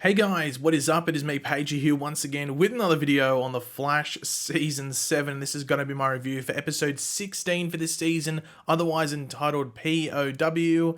Hey guys, what is up? It is me, Pagey, here once again with another video on The Flash Season 7. This is going to be my review for episode 16 for this season, otherwise entitled POW,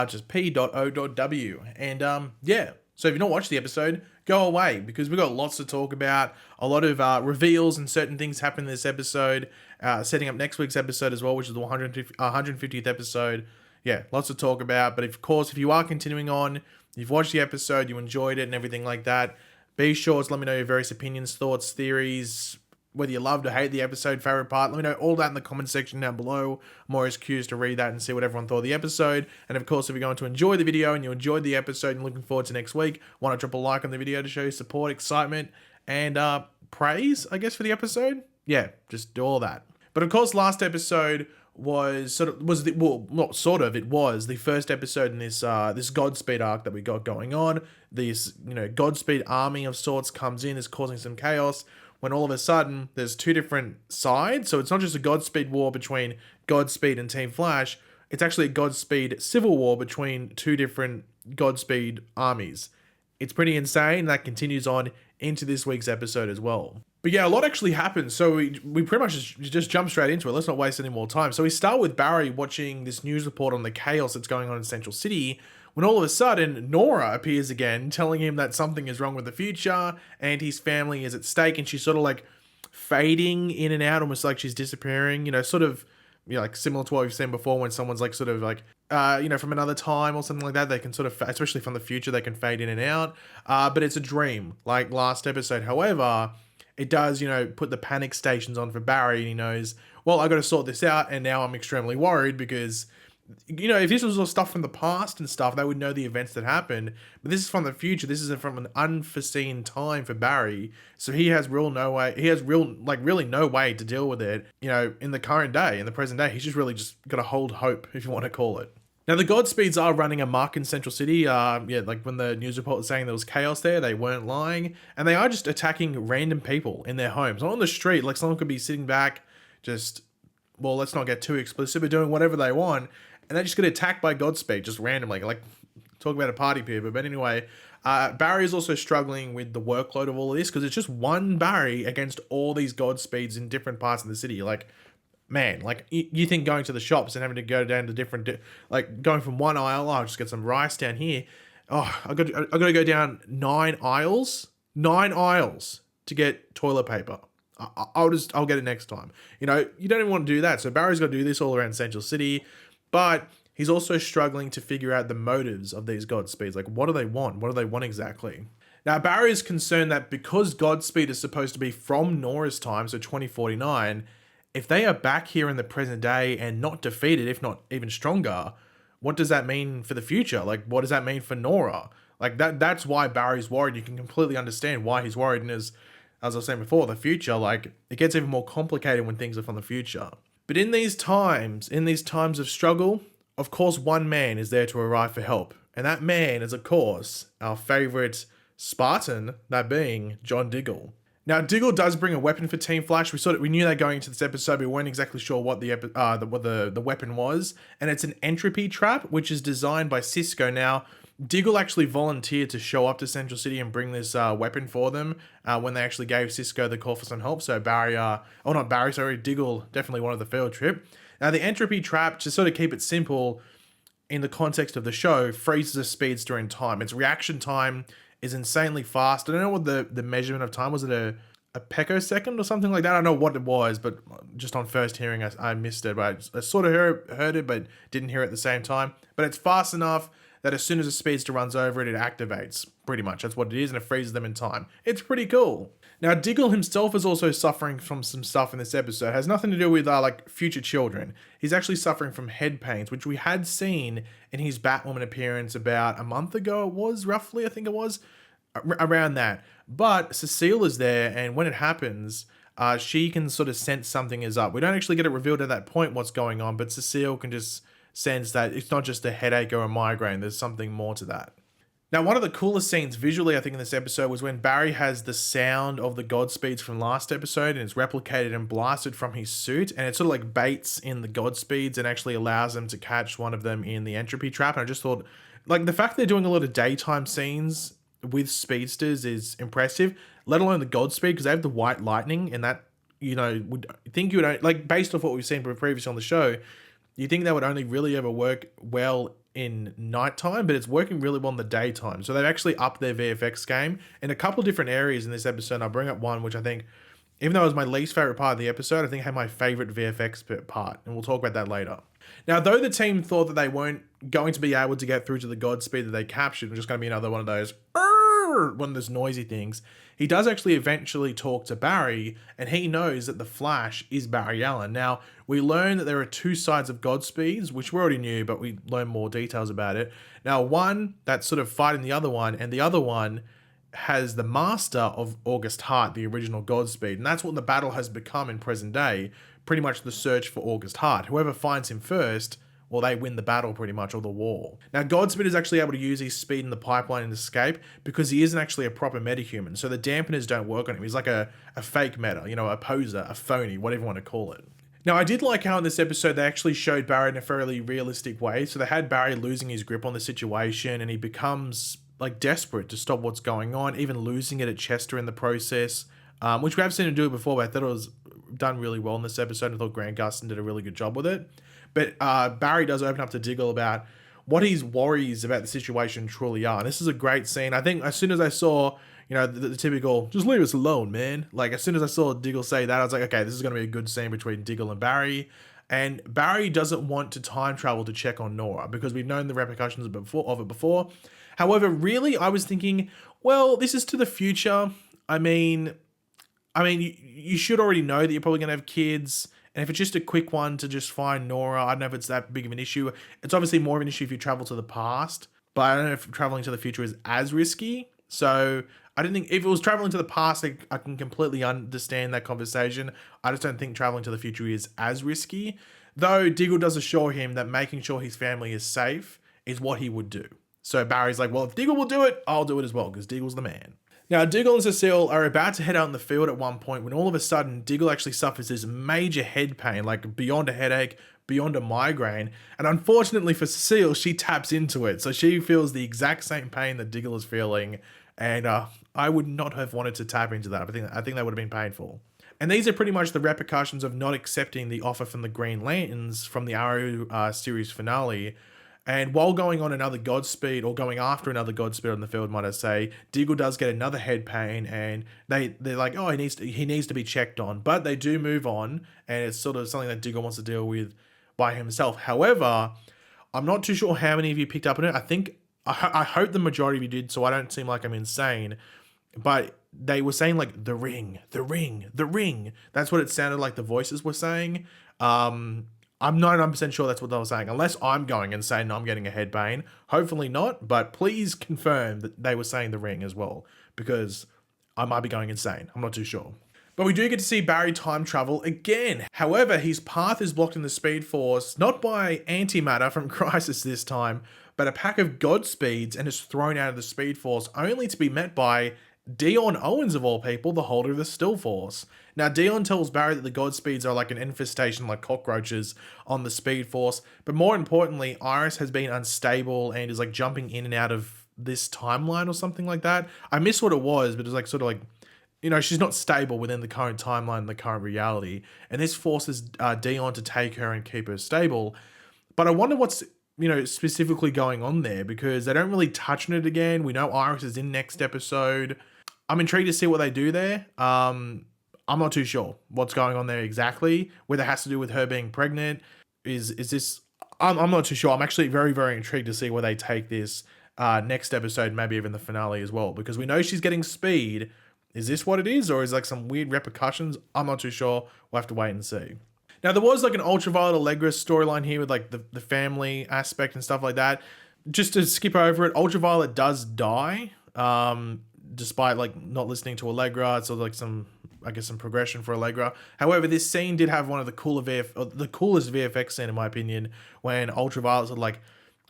just P.O.W. And yeah, so if you've not watched the episode, go away, because we've got lots to talk about, a lot of reveals and certain things happen in this episode, setting up next week's episode as well, which is the 150th episode. Yeah, lots to talk about, but of course, if you are continuing on, you've watched the episode, you enjoyed it and everything like that, be sure to let me know your various opinions, thoughts, theories, whether you loved or hate the episode, favorite part. Let me know all that in the comment section down below. I'm always curious to read that and see what everyone thought of the episode. And of course, if you're going to enjoy the video and you enjoyed the episode and looking forward to next week, why not drop a like on the video to show your support, excitement, and praise, I guess, for the episode? Yeah, just do all that. But of course, last episode was it was the first episode in this Godspeed arc that we got going on. This, Godspeed army of sorts comes in, is causing some chaos, when all of a sudden there's two different sides. So it's not just a Godspeed war between Godspeed and Team Flash, it's actually a Godspeed civil war between two different Godspeed armies. It's pretty insane. That continues on into this week's episode as well. But yeah, a lot actually happens. So we pretty much just jump straight into it. Let's not waste any more time. So we start with Barry watching this news report on the chaos that's going on in Central City, when all of a sudden Nora appears again, telling him that something is wrong with the future and his family is at stake, and she's sort of like fading in and out, almost like she's disappearing, like similar to what we've seen before when someone's like sort of like, from another time or something like that, they can sort of, especially from the future, they can fade in and out. But it's a dream, like last episode. However, it does, put the panic stations on for Barry, and he knows, well, I got to sort this out, and now I'm extremely worried because, if this was all stuff from the past and stuff, they would know the events that happened. But this is from the future. This is from an unforeseen time for Barry, so he has really no way to deal with it. In the current day, in the present day, he's really just got to hold hope, if you want to call it. Now, the Godspeeds are running amok in Central City. Like when the news report was saying there was chaos there, they weren't lying. And they are just attacking random people in their homes. Not on the street, like someone could be sitting back, let's not get too explicit, but doing whatever they want. And they just get attacked by Godspeed, just randomly. Like, talk about a party people. But anyway, Barry is also struggling with the workload of all of this, because it's just one Barry against all these Godspeeds in different parts of the city. Like, man, like you think going to the shops and having to go down to different, like going from one aisle, I'll just get some rice down here. Oh, I got to go down 9 aisles to get toilet paper. I'll get it next time. You don't even want to do that. So Barry's got to do this all around Central City, but he's also struggling to figure out the motives of these Godspeeds. Like, what do they want? What do they want exactly? Now, Barry is concerned that because Godspeed is supposed to be from Nora's time, so 2049, if they are back here in the present day and not defeated, if not even stronger, what does that mean for the future? Like, what does that mean for Nora? Like, that's why Barry's worried. You can completely understand why he's worried. And as I was saying before, the future, like, it gets even more complicated when things are from the future. But in these times of struggle, of course, one man is there to arrive for help. And that man is, of course, our favorite Spartan, that being John Diggle. Now, Diggle does bring a weapon for Team Flash. We knew that going into this episode, but we weren't exactly sure what the weapon was. And it's an entropy trap, which is designed by Cisco. Now, Diggle actually volunteered to show up to Central City and bring this weapon for them when they actually gave Cisco the call for some help. So Diggle definitely wanted the field trip. Now, the entropy trap, to sort of keep it simple in the context of the show, freezes a speedster in time. Its reaction time is insanely fast. I don't know what the measurement of time was. It a pecosecond or something like that? I don't know what it was, but just on first hearing, I missed it. But I sort of heard it, but didn't hear it at the same time. But it's fast enough that as soon as a speedster runs over it, it activates. Pretty much, that's what it is, and it freezes them in time. It's pretty cool. Now, Diggle himself is also suffering from some stuff in this episode. It has nothing to do with future children. He's actually suffering from head pains, which we had seen in his Batwoman appearance about a month ago. It was roughly, I think it was around that. But Cecile is there, and when it happens, she can sort of sense something is up. We don't actually get it revealed at that point what's going on, but Cecile can just sense that it's not just a headache or a migraine. There's something more to that. Now, one of the coolest scenes visually, I think, in this episode was when Barry has the sound of the Godspeeds from last episode, and it's replicated and blasted from his suit, and it sort of like baits in the Godspeeds and actually allows them to catch one of them in the entropy trap. And I just thought, like, the fact they're doing a lot of daytime scenes with speedsters is impressive, let alone the Godspeed, because they have the white lightning, and that, would think you would, like, based off what we've seen previously on the show, you think that would only really ever work well in nighttime, but it's working really well in the daytime. So they've actually upped their VFX game in a couple of different areas in this episode. I'll bring up one, which I think, even though it was my least favorite part of the episode, I think had my favorite VFX part, and we'll talk about that later. Now, though the team thought that they weren't going to be able to get through to the Godspeed that they captured, and just going to be another one of those noisy things, he does actually eventually talk to Barry, and he knows that the Flash is Barry Allen. Now, we learn that there are two sides of Godspeeds, which we already knew, but we learn more details about it. Now, one that's sort of fighting the other one, and the other one has the master of August Heart, the original Godspeed, and that's what the battle has become in present day, pretty much the search for August Heart. Whoever finds him first, well, they win the battle pretty much, or the war. Now, Godspeed is actually able to use his speed in the pipeline and escape because he isn't actually a proper metahuman, so the dampeners don't work on him. He's like a fake meta, a poser, a phony, whatever you want to call it. Now, I did like how in this episode they actually showed Barry in a fairly realistic way. So they had Barry losing his grip on the situation, and he becomes like desperate to stop what's going on, even losing it at Chester in the process, which we have seen him do it before, but I thought it was done really well in this episode. I thought Grant Gustin did a really good job with it. But Barry does open up to Diggle about what his worries about the situation truly are. And this is a great scene. I think as soon as I saw, the typical, just leave us alone, man. Like, as soon as I saw Diggle say that, I was like, okay, this is going to be a good scene between Diggle and Barry. And Barry doesn't want to time travel to check on Nora because we've known the repercussions of it before. However, really, I was thinking, well, this is to the future. I mean, you should already know that you're probably going to have kids. And if it's just a quick one to just find Nora, I don't know if it's that big of an issue. It's obviously more of an issue if you travel to the past, but I don't know if traveling to the future is as risky. So I didn't think, if it was traveling to the past, I can completely understand that conversation. I just don't think traveling to the future is as risky. Though Diggle does assure him that making sure his family is safe is what he would do. So Barry's like, well, if Diggle will do it, I'll do it as well, because Diggle's the man. Now, Diggle and Cecile are about to head out in the field at one point when all of a sudden Diggle actually suffers this major head pain, like beyond a headache, beyond a migraine. And unfortunately for Cecile, she taps into it. So she feels the exact same pain that Diggle is feeling. And I would not have wanted to tap into that. I think that would have been painful. And these are pretty much the repercussions of not accepting the offer from the Green Lanterns from the Arrow series finale. And while going on another Godspeed, or going after another Godspeed on the field, might I say, Diggle does get another head pain, and they're like, oh, he needs to be checked on. But they do move on, and it's sort of something that Diggle wants to deal with by himself. However, I'm not too sure how many of you picked up on it. I hope the majority of you did, so I don't seem like I'm insane. But they were saying like the ring, the ring, the ring. That's what it sounded like the voices were saying. I'm 99% sure that's what they were saying, unless I'm going and saying I'm getting a head pain. Hopefully not, but please confirm that they were saying the ring as well, because I might be going insane. I'm not too sure. But we do get to see Barry time travel again. However, his path is blocked in the Speed Force, not by antimatter from Crisis this time, but a pack of Godspeeds, and is thrown out of the Speed Force, only to be met by Dion Owens, of all people, the holder of the Still Force. Now, Dion tells Barry that the Godspeeds are like an infestation, like cockroaches, on the Speed Force. But more importantly, Iris has been unstable and is like jumping in and out of this timeline or something like that. I miss what it was, but it was like sort of like, she's not stable within the current timeline, the current reality. And this forces Dion to take her and keep her stable. But I wonder what's, specifically going on there, because they don't really touch on it again. We know Iris is in next episode. I'm intrigued to see what they do there. I'm not too sure what's going on there exactly, whether it has to do with her being pregnant. Is this... I'm not too sure. I'm actually very, very intrigued to see where they take this next episode, maybe even the finale as well, because we know she's getting speed. Is this what it is, or is like some weird repercussions? I'm not too sure. We'll have to wait and see. Now, there was like an Ultraviolet Allegra storyline here with like the family aspect and stuff like that. Just to skip over it, Ultraviolet does die, despite like not listening to Allegra. It's sort of like some progression for Allegra. However, this scene did have one of the coolest VFX scene, in my opinion, when Ultraviolet sort of like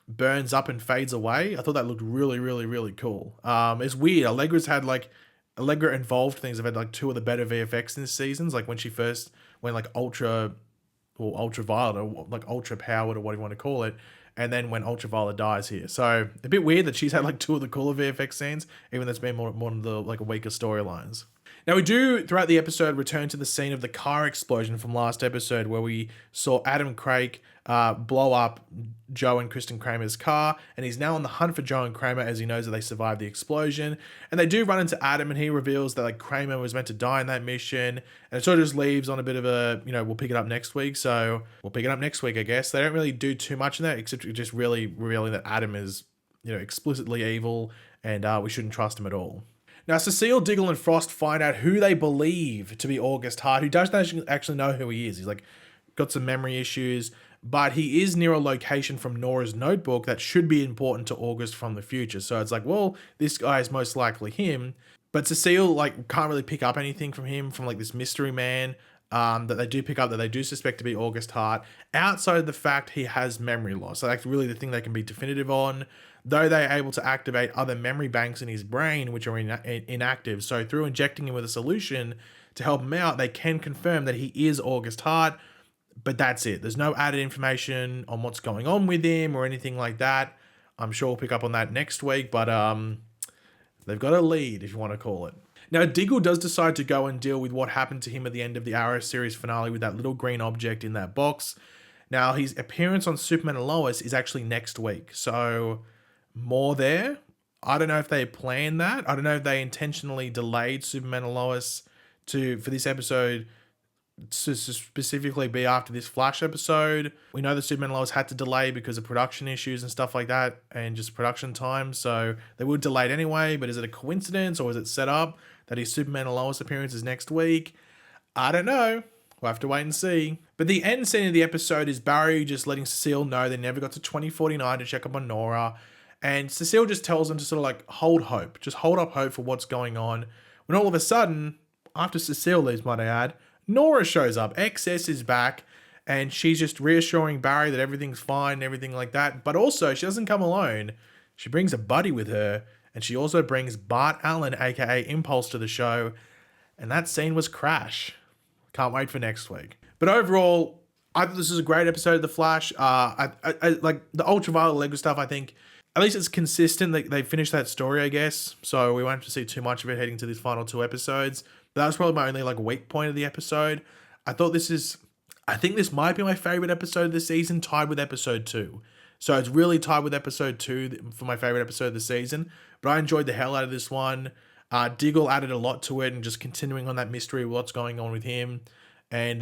burns up and fades away. I thought that looked really, really, really cool. It's weird. Allegra involved things have had like two of the better VFX in this seasons. Like when like Ultraviolet, or like ultra powered, or what you want to call it, and then when Ultraviolet dies here. So a bit weird that she's had like 2 of the cooler VFX scenes, even though it's been more of the like weaker storylines. Now we do, throughout the episode, return to the scene of the car explosion from last episode where we saw Adam Craig blow up Joe and Kristen Kramer's car, and he's now on the hunt for Joe and Kramer as he knows that they survived the explosion. And they do run into Adam, and he reveals that like Kramer was meant to die in that mission, and it sort of just leaves on a bit of a, we'll pick it up next week. So we'll pick it up next week, I guess. They don't really do too much in that, except just really revealing that Adam is, explicitly evil, and we shouldn't trust him at all. Now, Cecile, Diggle, and Frost find out who they believe to be August Hart, who doesn't actually know who he is. He's like got some memory issues, but he is near a location from Nora's notebook that should be important to August from the future. So it's like, well, this guy is most likely him. But Cecile like can't really pick up anything from him, from like this mystery man that they do pick up, that they do suspect to be August Hart, outside of the fact he has memory loss. So that's really the thing they can be definitive on, though they are able to activate other memory banks in his brain, which are inactive. So through injecting him with a solution to help him out, they can confirm that he is August Hart, but that's it. There's no added information on what's going on with him or anything like that. I'm sure we'll pick up on that next week, but they've got a lead, if you want to call it. Now, Diggle does decide to go and deal with what happened to him at the end of the Arrow series finale with that little green object in that box. Now, his appearance on Superman and Lois is actually next week, so more there. I don't know if they planned that. I don't know if they intentionally delayed Superman and Lois for this episode to specifically be after this Flash episode. We know that Superman and Lois had to delay because of production issues and stuff like that, and just production time, so they would delay it anyway. But is it a coincidence, or is it set up that his Superman and Lois appearance is next week? I don't know. We'll have to wait and see. But the end scene of the episode is Barry just letting Cecile know they never got to 2049 to check up on Nora, and Cecile just tells them to sort of like hold hope, just hold up hope for what's going on, when all of a sudden, after Cecile leaves, might I add, Nora shows up. XS is back, and she's just reassuring Barry that everything's fine and everything like that. But also, she doesn't come alone. She brings a buddy with her, and she also brings Bart Allen, aka Impulse, to the show. And that scene was Crash. Can't wait for next week. But overall, I thought this was a great episode of The Flash. I like the Ultraviolet Lego stuff. I think at least it's consistent. They finished that story, I guess. So we won't have to see too much of it heading to these final 2 episodes. That was probably my only like weak point of the episode. I think this might be my favorite episode of the season, tied with episode 2. So it's really tied with episode 2 for my favorite episode of the season. But I enjoyed the hell out of this one. Diggle added a lot to it, and just continuing on that mystery of what's going on with him. And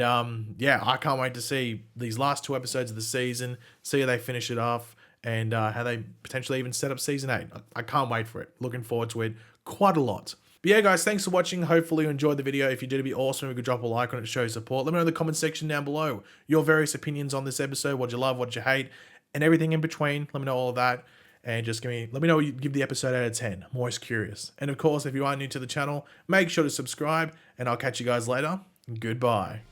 yeah, I can't wait to see these last 2 episodes of the season, see how they finish it off, and how they potentially even set up season 8. I can't wait for it. Looking forward to it quite a lot. But yeah, guys, thanks for watching. Hopefully you enjoyed the video. If you did, it'd be awesome if you could drop a like on it to show your support. Let me know in the comment section down below your various opinions on this episode, what you love, what you hate, and everything in between. Let me know all of that. And just let me know what you give the episode out of 10. I'm always curious. And of course, if you are new to the channel, make sure to subscribe, and I'll catch you guys later. Goodbye.